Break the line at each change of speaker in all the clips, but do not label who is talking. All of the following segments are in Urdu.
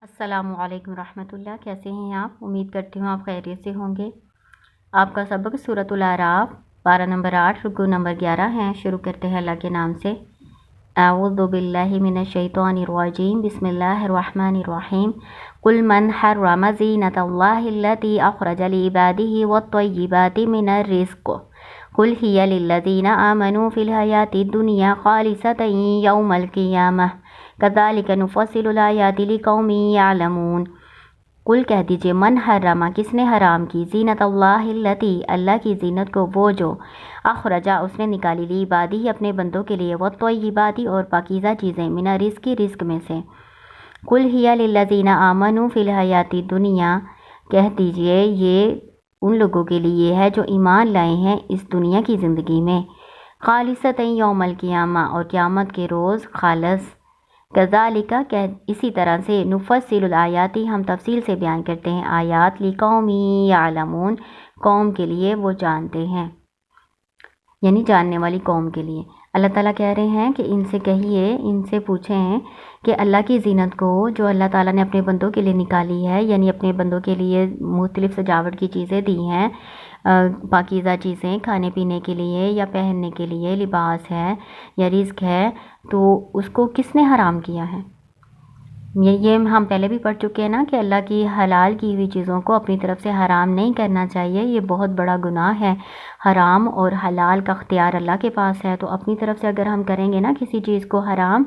السلام علیکم ورحمۃ اللہ، کیسے ہیں آپ؟ امید کرتی ہوں آپ خیریت سے ہوں گے۔ آپ کا سبق سورۃ الاعراف پارہ نمبر 8 رکوع نمبر 11 ہے۔ شروع کرتے ہیں اللہ کے نام سے۔ اعوذ باللہ من الشیطان الرجیم، بسم اللہ الرحمن الرحیم۔ قل من حرم زینۃ اللہ التی اخرج لعبادہ والطیبات من الرزق قل ہی للذین آمنوا فی الحیاۃ الدنیا خالصۃ یوم القیامہ کذالک نفصل الآیات لقوم یعلمون۔ قل کہہ دیجئے، من حرما کس نے حرام کی، زینت اللہ التی اللہ کی زینت کو، وہ جو اخرجا اس نے نکالی، لی عبادی اپنے بندوں کے لیے، والطیبات اور پاکیزہ چیزیں، من رزق رزق میں سے۔ قل ہی للذین آمنوا فی الحیاۃ الدنیا کہہ دیجئے یہ ان لوگوں کے لیے ہے جو ایمان لائے ہیں اس دنیا کی زندگی میں، خالصۃ یوم القیامہ اور قیامت کے روز خالص، کذالک کہ اسی طرح سے، نفصل الآیات ہم تفصیل سے بیان کرتے ہیں آیات، لقوم یعلمون قوم کے لیے وہ جانتے ہیں، یعنی جاننے والی قوم کے لیے۔ اللہ تعالیٰ کہہ رہے ہیں کہ ان سے کہیے، ان سے پوچھیں کہ اللہ کی زینت کو جو اللہ تعالیٰ نے اپنے بندوں کے لیے نکالی ہے، یعنی اپنے بندوں کے لیے مختلف سجاوٹ کی چیزیں دی ہیں، پاکیزہ چیزیں کھانے پینے کے لیے یا پہننے کے لیے، لباس ہے یا رزق ہے، تو اس کو کس نے حرام کیا ہے؟ یہ ہم پہلے بھی پڑھ چکے ہیں نا کہ اللہ کی حلال کی ہوئی چیزوں کو اپنی طرف سے حرام نہیں کرنا چاہیے، یہ بہت بڑا گناہ ہے۔ حرام اور حلال کا اختیار اللہ کے پاس ہے، تو اپنی طرف سے اگر ہم کریں گے نا کسی چیز کو حرام،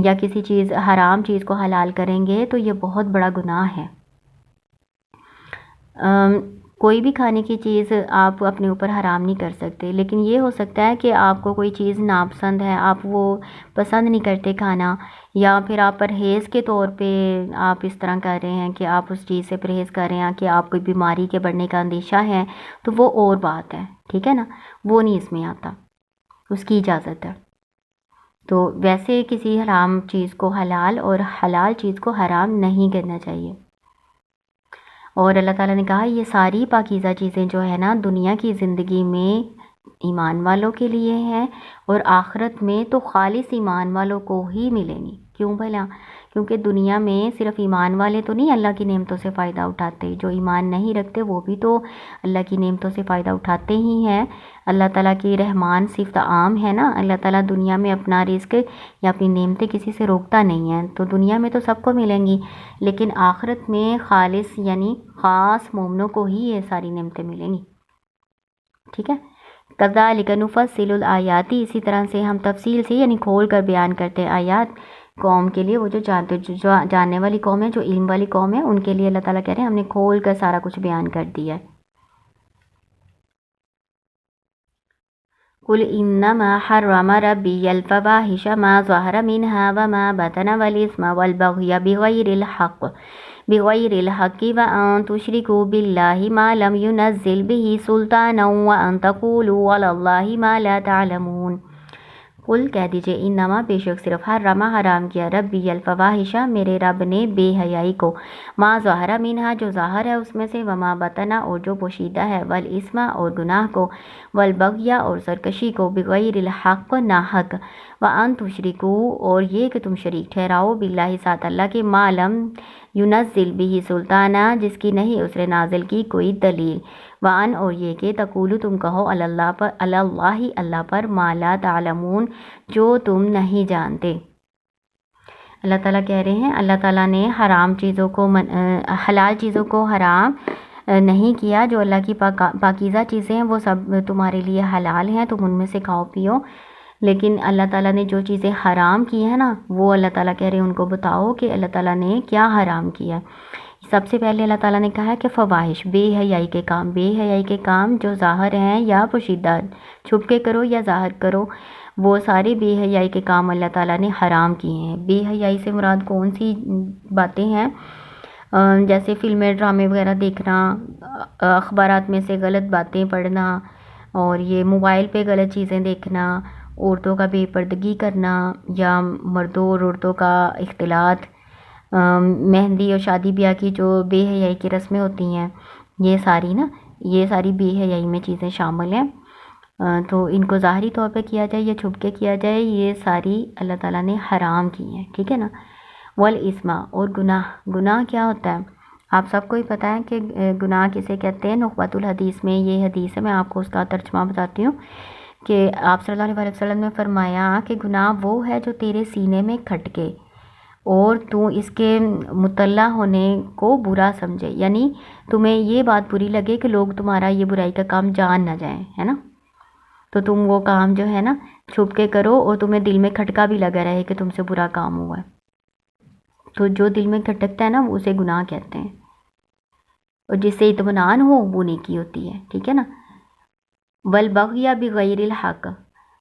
یا کسی چیز حرام چیز کو حلال کریں گے تو یہ بہت بڑا گناہ ہے۔ کوئی بھی کھانے کی چیز آپ اپنے اوپر حرام نہیں کر سکتے، لیکن یہ ہو سکتا ہے کہ آپ کو کوئی چیز ناپسند ہے، آپ وہ پسند نہیں کرتے کھانا، یا پھر آپ پرہیز کے طور پہ آپ اس طرح کر رہے ہیں کہ آپ اس چیز سے پرہیز کر رہے ہیں کہ آپ کوئی بیماری کے بڑھنے کا اندیشہ ہے، تو وہ اور بات ہے، ٹھیک ہے نا، وہ نہیں اس میں آتا، اس کی اجازت ہے۔ تو ویسے کسی حرام چیز کو حلال اور حلال چیز کو حرام نہیں کرنا چاہیے۔ اور اللہ تعالیٰ نے کہا یہ ساری پاکیزہ چیزیں جو ہے نا دنیا کی زندگی میں ایمان والوں کے لیے ہیں، اور آخرت میں تو خالص ایمان والوں کو ہی ملیں گی۔ کیوں بھلا؟ کیونکہ دنیا میں صرف ایمان والے تو نہیں اللہ کی نعمتوں سے فائدہ اٹھاتے، جو ایمان نہیں رکھتے وہ بھی تو اللہ کی نعمتوں سے فائدہ اٹھاتے ہی ہیں۔ اللہ تعالیٰ کی رحمان صفت عام ہے نا، اللہ تعالیٰ دنیا میں اپنا رزق یا اپنی نعمتیں کسی سے روکتا نہیں ہے، تو دنیا میں تو سب کو ملیں گی، لیکن آخرت میں خالص یعنی خاص مومنوں کو ہی یہ ساری نعمتیں ملیں گی، ٹھیک ہے۔ کذالک نفصل الآیات، اسی طرح سے ہم تفصیل سے یعنی کھول کر بیان کرتے ہیں آیات قوم کے لیے، وہ جو جانتے، جو جاننے والی قوم ہے، جو علم والی قوم ہے، ان کے لیے اللہ تعالیٰ کہہ رہے ہیں ہم نے کھول کر سارا کچھ بیان کر دیا ہے۔ قل انما حرم ربی الفواحش ما ظہر منها وما بطن والاسم والبغی بغیر الحق وان تشرکوا باللہ ما لم ينزل به سلطانا وان تقولوا علی اللہ ما لا تعلمون۔ قل کہہ دیجئے، انما بے شک صرف حرام کیا، ربی الفواحش میرے رب نے بے حیائی کو، ما ظہر منہا جو ظاہر ہے اس میں سے، وما بطنا اور جو پوشیدہ ہے، والاسم اور گناہ کو، والبغی اور سرکشی کو، بغیر الحق ناحق، وان تشرکوا اور یہ کہ تم شریک ٹھہراؤ، باللہ ساتھ اللہ کے، ما لم ينزل به سلطانا جس کی نہیں اس نے نازل کی کوئی دلیل، وان اور یہ کہ تقولو تم کہو، اللہ پر، اللہ پر، ما لا تعلمون جو تم نہیں جانتے۔ اللہ تعالیٰ کہہ رہے ہیں اللہ تعالیٰ نے حرام چیزوں کو حلال چیزوں کو حرام نہیں کیا، جو اللہ کی پاکیزہ چیزیں ہیں وہ سب تمہارے لیے حلال ہیں، تم ان میں سے کھاؤ پیو، لیکن اللہ تعالیٰ نے جو چیزیں حرام کی ہیں نا، وہ اللہ تعالیٰ کہہ رہے ہیں ان کو بتاؤ کہ اللہ تعالیٰ نے کیا حرام کیا۔ سب سے پہلے اللہ تعالیٰ نے کہا ہے کہ فواحش، بے حیائی کے کام، بے حیائی کے کام جو ظاہر ہیں یا پوشیدہ، چھپ کے کرو یا ظاہر کرو، وہ سارے بے حیائی کے کام اللہ تعالیٰ نے حرام کیے ہیں۔ بے حیائی سے مراد کون سی باتیں ہیں؟ جیسے فلمیں، ڈرامے وغیرہ دیکھنا، اخبارات میں سے غلط باتیں پڑھنا، اور یہ موبائل پہ غلط چیزیں دیکھنا، عورتوں کا بے پردگی کرنا، یا مردوں اور عورتوں کا اختلاط، مہندی اور شادی بیاہ کی جو بے حیائی کی رسمیں ہوتی ہیں، یہ ساری بے حیائی میں چیزیں شامل ہیں۔ تو ان کو ظاہری طور پہ کیا جائے یا چھپ کے کیا جائے، یہ ساری اللہ تعالیٰ نے حرام کی ہیں، ٹھیک ہے نا۔ والاسم اور گناہ کیا ہوتا ہے آپ سب کو ہی پتہ ہے کہ گناہ کسے کہتے ہیں. نخبۃ الحدیث میں یہ حدیث ہے, میں آپ کو اس کا ترجمہ بتاتی ہوں کہ آپ صلی اللہ علیہ وسلم نے فرمایا کہ گناہ وہ ہے جو تیرے سینے میں کھٹکے اور تو اس کے مطلع ہونے کو برا سمجھے, یعنی تمہیں یہ بات بری لگے کہ لوگ تمہارا یہ برائی کا کام جان نہ جائیں, ہے نا, تو تم وہ کام جو ہے نا چھپ کے کرو اور تمہیں دل میں کھٹکا بھی لگا رہے کہ تم سے برا کام ہوا ہے. تو جو دل میں کھٹکتا ہے نا اسے گناہ کہتے ہیں, اور جس سے اطمینان ہو وہ نیکی ہوتی ہے, ٹھیک ہے نا. والبغی بغیر الحق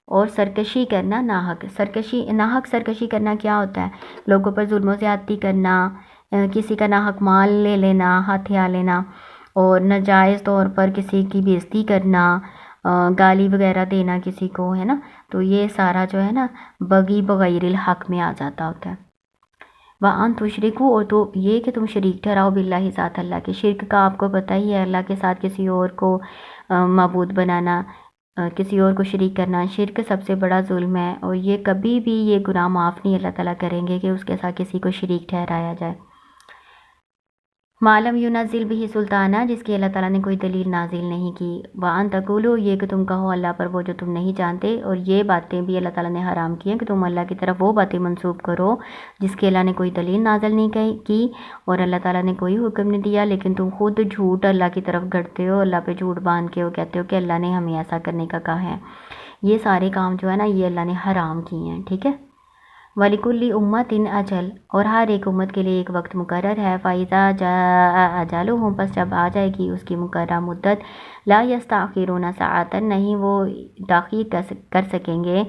اور سرکشی کرنا ناحق. ناحق سرکشی کرنا کیا ہوتا ہے؟ لوگوں پر ظلم و زیادتی کرنا, کسی کا ناحق مال لے لینا, ہتھیا لینا, اور ناجائز طور پر کسی کی بے عزتی کرنا, گالی وغیرہ دینا کسی کو, ہے نا. تو یہ سارا جو ہے نا بغی بغیر الحق میں آ جاتا ہوتا ہے. وَأَن تُشْرِكُوا اور تو یہ کہ تم شریک ٹھہراؤ باللہ ذات اللہ کے. شرک کا آپ کو پتہ ہی ہے, اللہ کے ساتھ کسی اور کو معبود بنانا, کسی اور کو شریک کرنا شرک سب سے بڑا ظلم ہے, اور یہ کبھی بھی یہ گناہ معاف نہیں اللہ تعالیٰ کریں گے کہ اس کے ساتھ کسی کو شریک ٹھہرایا جائے. معلوم ینزل بھی سلطانہ جس کی اللہ تعالیٰ نے کوئی دلیل نازل نہیں کی. وَأَن تَقُولُوا یہ کہ تم کہو اللہ پر وہ جو تم نہیں جانتے, اور یہ باتیں بھی اللہ تعالیٰ نے حرام کی ہیں کہ تم اللہ کی طرف وہ باتیں منسوب کرو جس کی اللہ نے کوئی دلیل نازل نہیں کی اور اللہ تعالیٰ نے کوئی حکم نہیں دیا, لیکن تم خود جھوٹ اللہ کی طرف گھڑتے ہو, اللہ پہ جھوٹ باندھ کے وہ کہتے ہو کہ اللہ نے ہمیں ایسا کرنے کا کہا ہے. یہ سارے کام جو ہے نا یہ اللہ نے حرام کیے ہیں, ٹھیک ہے. وَلِكُلِّ أُمَّةٍ اجل اور ہر ایک امت کے لیے ایک وقت مقرر ہے. فَإِذَا جَاءَ أَجَلُهُمْ پس جب آ جائے گی اس کی مقررہ مدت, لا يستأخرون ساعة نہیں وہ تاخیر کر سکیں گے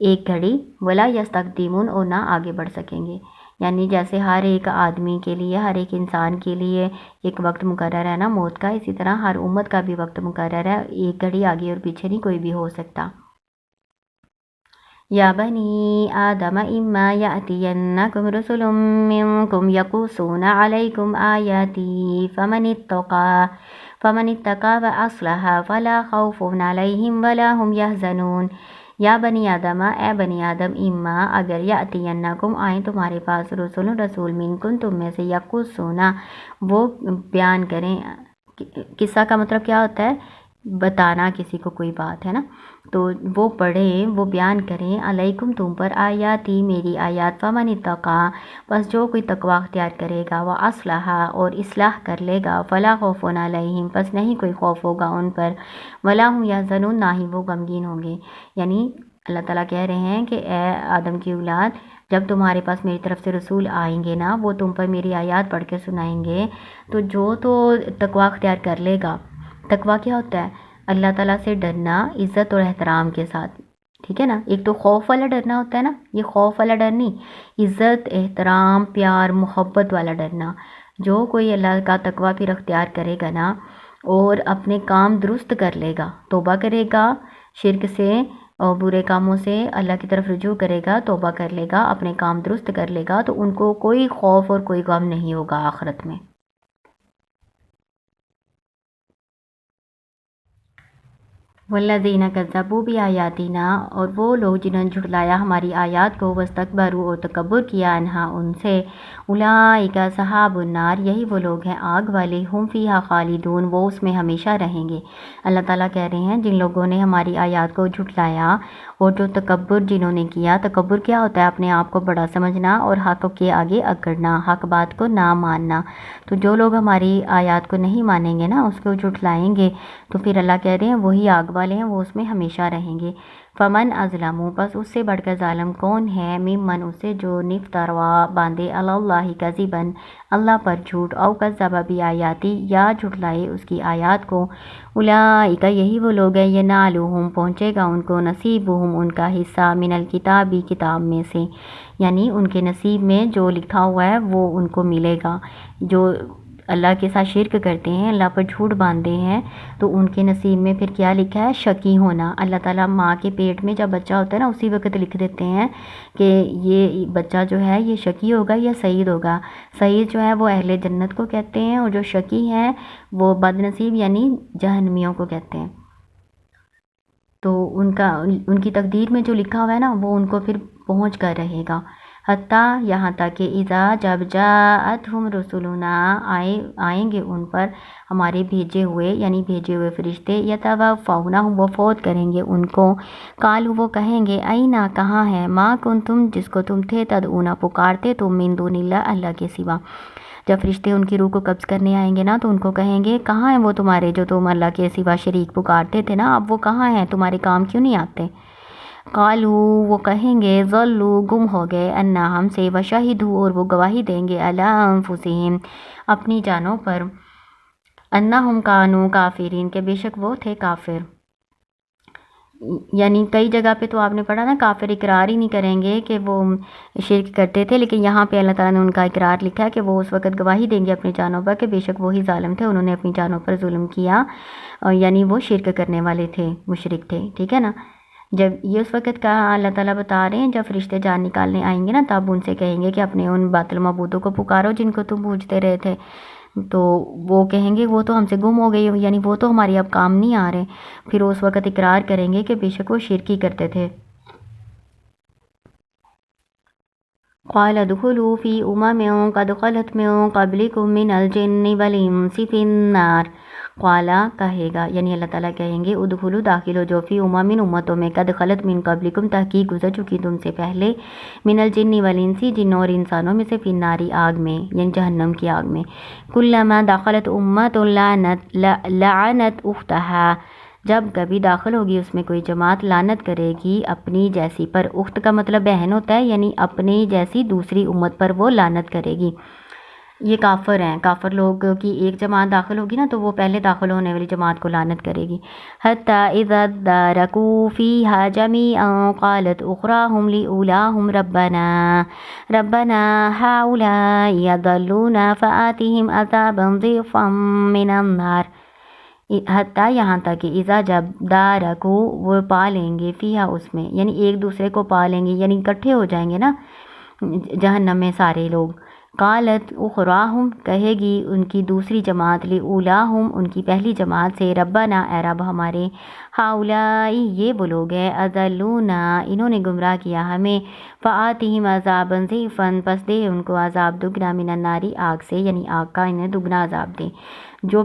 ایک گھڑی, ولا يستقدمون اور نہ آگے بڑھ سکیں گے. یعنی جیسے ہر ایک آدمی کے لیے, ہر ایک انسان کے لیے ایک وقت مقرر ہے نا موت کا, اسی طرح ہر امت کا بھی وقت مقرر ہے, ایک گھڑی آگے اور پیچھے نہیں کوئی بھی ہو سکتا. یا بنی آدم اما یأتینکم رسل منکم یقصون علیکم آیاتی فمن اتقى واصلح فلا خوف علیہم ولا هم یحزنون. یا بنی آدم اے بنی آدم, اما اگر یأتینکم آئیں تمہارے پاس رسول منکم تم میں سے, یقصون وہ بیان کریں. قصہ کا مطلب کیا ہوتا ہے؟ بتانا کسی کو کوئی بات, ہے نا. تو وہ پڑھیں, وہ بیان کریں, علیکم تم پر, آیاتی میری آیات, فمن اتقى بس جو کوئی تقوی اختیار کرے گا, وہ اصلح اور اصلاح کر لے گا, فلا خوف علیہم بس نہیں کوئی خوف ہوگا ان پر, ولا هم یحزنون نہ ہی وہ غمگین ہوں گے. یعنی اللہ تعالیٰ کہہ رہے ہیں کہ اے آدم کی اولاد, جب تمہارے پاس میری طرف سے رسول آئیں گے نا, وہ تم پر میری آیات پڑھ کے سنائیں گے, تو جو تو تقوی اختیار کر لے گا. تقوی کیا ہوتا ہے؟ اللہ تعالیٰ سے ڈرنا عزت اور احترام کے ساتھ, ٹھیک ہے نا. ایک تو خوف والا ڈرنا ہوتا ہے نا, یہ خوف والا ڈر نہیں, عزت احترام پیار محبت والا ڈرنا. جو کوئی اللہ کا تقوی پھر اختیار کرے گا نا اور اپنے کام درست کر لے گا, توبہ کرے گا شرک سے اور برے کاموں سے, اللہ کی طرف رجوع کرے گا, توبہ کر لے گا, اپنے کام درست کر لے گا, تو ان کو کوئی خوف اور کوئی غم نہیں ہوگا آخرت میں. والذین کذبوا بآیاتنا اور وہ لوگ جنہوں نے جھٹلایا ہماری آیات کو, واستکبروا اور تکبر کیا, انہا ان سے, اولئک اصحاب النار یہی وہ لوگ ہیں آگ والے, ہم فیہا خالدون وہ اس میں ہمیشہ رہیں گے. اللہ تعالیٰ کہہ رہے ہیں جن لوگوں نے ہماری آیات کو جھٹلایا اور جو تکبر جنہوں نے کیا, تکبر کیا ہوتا ہے؟ اپنے آپ کو بڑا سمجھنا اور حق کے آگے اکڑنا, حق بات کو نہ ماننا. تو جو لوگ ہماری آیات کو نہیں مانیں گے نا, اس کو جھٹلائیں گے, تو پھر اللہ کہہ رہے ہیں وہی آگ والے ہیں, وہ اس میں ہمیشہ رہیں گے. فمن ازلم بس اس سے بڑھ کر ظالم کون ہے, ممن اسے جو نفتروا باندھے, اللہ کذبا اللہ پر جھوٹ, او کذب بآیاتی یا جھٹلائے اس کی آیات کو, اولئک یہی وہ لوگ ہیں, ینالہم پہنچے گا ان کو, نصیبہم ان کا حصہ, من الکتابی کتاب میں سے, یعنی ان کے نصیب میں جو لکھا ہوا ہے وہ ان کو ملے گا. جو اللہ کے ساتھ شرک کرتے ہیں, اللہ پر جھوٹ باندھتے ہیں, تو ان کے نصیب میں پھر کیا لکھا ہے؟ شقی ہونا. اللہ تعالیٰ ماں کے پیٹ میں جب بچہ ہوتا ہے نا اسی وقت لکھ دیتے ہیں کہ یہ بچہ جو ہے یہ شقی ہوگا یا سعید ہوگا. سعید جو ہے وہ اہل جنت کو کہتے ہیں, اور جو شقی ہیں وہ بد نصیب یعنی جہنمیوں کو کہتے ہیں. تو ان کی تقدیر میں جو لکھا ہوا ہے نا وہ ان کو پھر پہنچ کر رہے گا. حتیٰ یہاں تک کہ اذا جب جاءتہم رسولنا آئیں گے ان پر ہمارے بھیجے ہوئے فرشتے، یتوفونہم وہ فوت کریں گے ان کو، قالوا وہ کہیں گے اینا کہاں ہے، ما کنتم جس کو تم تھے، تدعون پکارتے تم، من دون اللہ اللہ کے سوا۔ جب فرشتے ان کی روح کو قبض کرنے آئیں گے نا تو ان کو کہیں گے کہاں ہیں وہ تمہارے جو تم اللہ کے سوا شریک پکارتے تھے نا، اب وہ کہاں ہیں، تمہارے کام کیوں نہیں آتے؟ قالو وہ کہیں گے ضلو گم ہو گئے، انا ہم سے، وشہدو اور وہ گواہی دیں گے، علی انفسہم اپنی جانوں پر، انہم کانوا کافرین کہ بے شک وہ تھے کافر۔ یعنی کئی جگہ پہ تو آپ نے پڑھا نا کافر اقرار ہی نہیں کریں گے کہ وہ شرک کرتے تھے، لیکن یہاں پہ اللہ تعالیٰ نے ان کا اقرار لکھا ہے کہ وہ اس وقت گواہی دیں گے اپنی جانوں پر کہ بے شک وہی ظالم تھے، انہوں نے اپنی جانوں پر ظلم کیا، یعنی وہ شرک کرنے والے تھے، مشرک تھے، ٹھیک ہے نا۔ جب یہ اس وقت کا اللہ تعالیٰ بتا رہے ہیں جب فرشتے جان نکالنے آئیں گے نا تب ان سے کہیں گے کہ اپنے ان باطل معبودوں کو پکارو جن کو تم پوجتے رہے تھے، تو وہ کہیں گے وہ تو ہم سے گم ہو گئی، یعنی وہ تو ہماری اب کام نہیں آ رہے، پھر اس وقت اقرار کریں گے کہ بے شک وہ شرک ہی کرتے تھے۔ قال ادخلوا فی امم قد خلت من قبلکم من الجن والانس فی النار، قالا کہے گا یعنی اللہ تعالیٰ کہیں گے ادخلوا داخل ہو جو فی امم امتوں میں، قد خلت من قبلکم تحقیق گزر چکی تم سے پہلے، من الجن والانس جنوں اور انسانوں میں سے، فی النار آگ میں یعنی جہنم کی آگ میں، کلما دخلت امت لعنت اختہا جب کبھی داخل ہوگی اس میں کوئی جماعت لعنت کرے گی اپنی جیسی پر، اخت کا مطلب بہن ہوتا ہے، یعنی اپنی جیسی دوسری امت پر وہ لعنت کرے گی۔ یہ کافر ہیں، کافر لوگ کی ایک جماعت داخل ہوگی نا تو وہ پہلے داخل ہونے والی جماعت کو لعنت کرے گی۔ حتی اذا ادارکوا فیہا جمیعا قالت اخراہم لأولاہم ربنا ہؤلاء یضلونا فآتہم عذابا ضعفا من النار، حتیٰ یہاں تک کہ اذا جب دارکو وہ پا لیں گے فیہا اس میں، یعنی ایک دوسرے کو پا لیں گے، یعنی اکٹھے ہو جائیں گے نا جہنم میں سارے لوگ، قالت اخراہم کہے گی ان کی دوسری جماعت، لأولاہم ان کی پہلی جماعت سے، ربنا اے رب ہمارے، ہؤلائی یہ وہ لوگ ہیں، اضلونا انہوں نے گمراہ کیا ہمیں، فآتہم عذابا ضعفا پس دے ان کو عذاب دگنا، من النار آگ سے، یعنی آگ کا انہیں دگنا عذاب دے۔ جو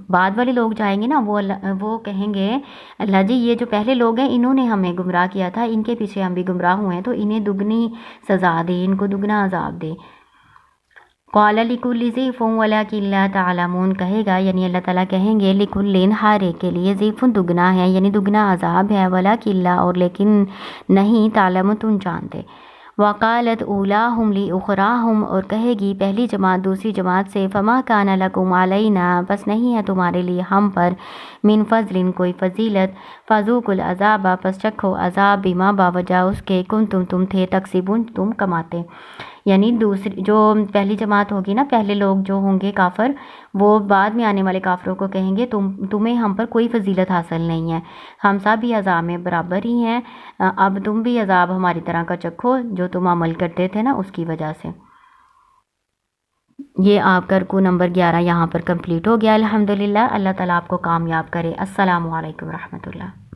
بعد والے لوگ جائیں گے نا وہ کہیں گے اللہ جی یہ جو پہلے لوگ ہیں انہوں نے ہمیں گمراہ کیا تھا، ان کے پیچھے ہم بھی گمراہ ہوئے ہیں تو انہیں دگنی سزا دے، ان کو دگنا عذاب دے۔ قال لکل ضعف ولکن لا تعلمون کہے گا یعنی اللہ تعالیٰ کہیں گے لکل ہر ایک کے لیے ضعف دگنا ہے، یعنی دگنا عذاب ہے، ولکن لا اور لیکن نہیں، تعلمون تم جانتے۔ وقالت اولاہم لاخراہم اور کہے گی پہلی جماعت دوسری جماعت سے، فما کان لکم علینا بس نہیں ہے تمہارے لیے ہم پر، من فضل کوئی فضیلت، فذوقوا العذاب پس چکھو عذاب، بما باوجہ اس کے، کنتم تم تھے، تکسبون تم کماتے۔ یعنی دوسری جو پہلی جماعت ہوگی نا، پہلے لوگ جو ہوں گے کافر، وہ بعد میں آنے والے کافروں کو کہیں گے تمہیں ہم پر کوئی فضیلت حاصل نہیں ہے، ہم سب بھی عذاب میں برابر ہی ہیں، اب تم بھی عذاب ہماری طرح کا چکھو جو تم عمل کرتے تھے نا اس کی وجہ سے۔ یہ آپ کا رکوع نمبر 11 یہاں پر کمپلیٹ ہو گیا۔ الحمدللہ، اللہ تعالیٰ آپ کو کامیاب کرے۔ السلام علیکم ورحمۃ اللہ۔